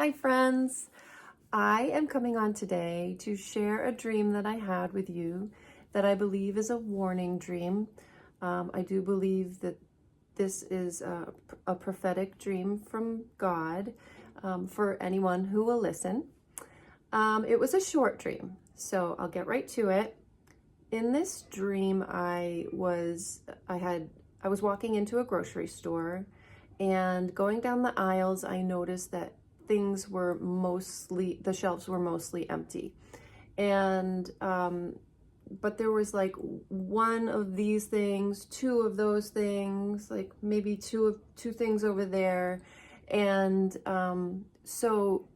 Hi friends, I am coming on today to share a dream that I had with you that I believe is a warning dream. I do believe that this is a prophetic dream from God for anyone who will listen. It was a short dream, so I'll get right to it. In this dream, I was walking into a grocery store, and going down the aisles, I noticed that the shelves were mostly empty. And, but there was like one of these things, two of those things, like maybe two things over there. And so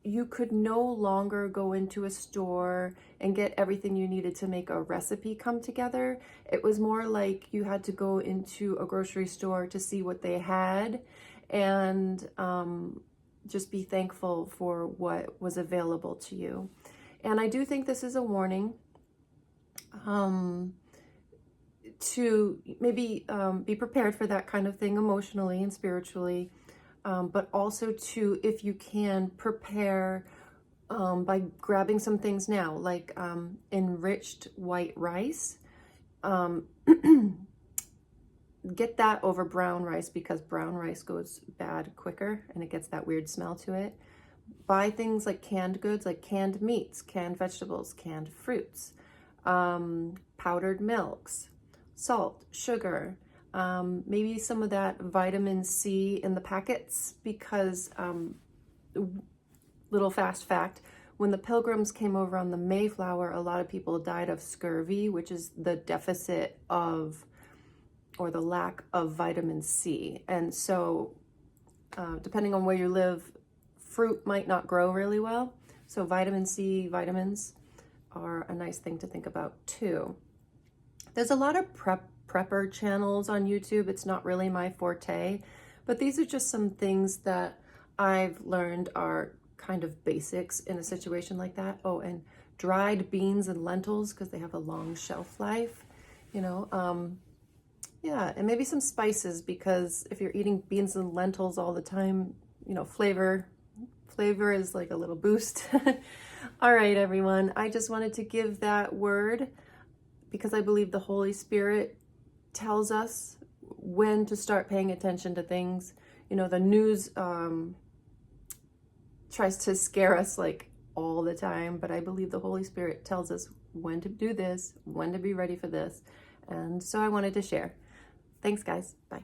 you could no longer go into a store and get everything you needed to make a recipe come together. It was more like you had to go into a grocery store to see what they had and just be thankful for what was available to you. And I do think this is a warning to maybe be prepared for that kind of thing emotionally and spiritually. But also to, if you can, prepare by grabbing some things now, like enriched white rice. Get that over brown rice because brown rice goes bad quicker and it gets that weird smell to it. Buy things like canned goods, like canned meats, canned vegetables, canned fruits, powdered milks, salt, sugar, maybe some of that vitamin C in the packets, because little fast fact, when the Pilgrims came over on the Mayflower, a lot of people died of scurvy, which is the deficit of, or the lack of vitamin C. And so depending on where you live, fruit might not grow really well. So vitamin C, vitamins are a nice thing to think about too. There's a lot of prepper channels on YouTube. It's not really my forte, but these are just some things that I've learned are kind of basics in a situation like that. Oh, and dried beans and lentils because they have a long shelf life, you know. Yeah, and maybe some spices, because if you're eating beans and lentils all the time, you know, flavor is like a little boost. All right, everyone. I just wanted to give that word because I believe the Holy Spirit tells us when to start paying attention to things. You know, the news tries to scare us like all the time, but I believe the Holy Spirit tells us when to do this, when to be ready for this. And so I wanted to share. Thanks, guys. Bye.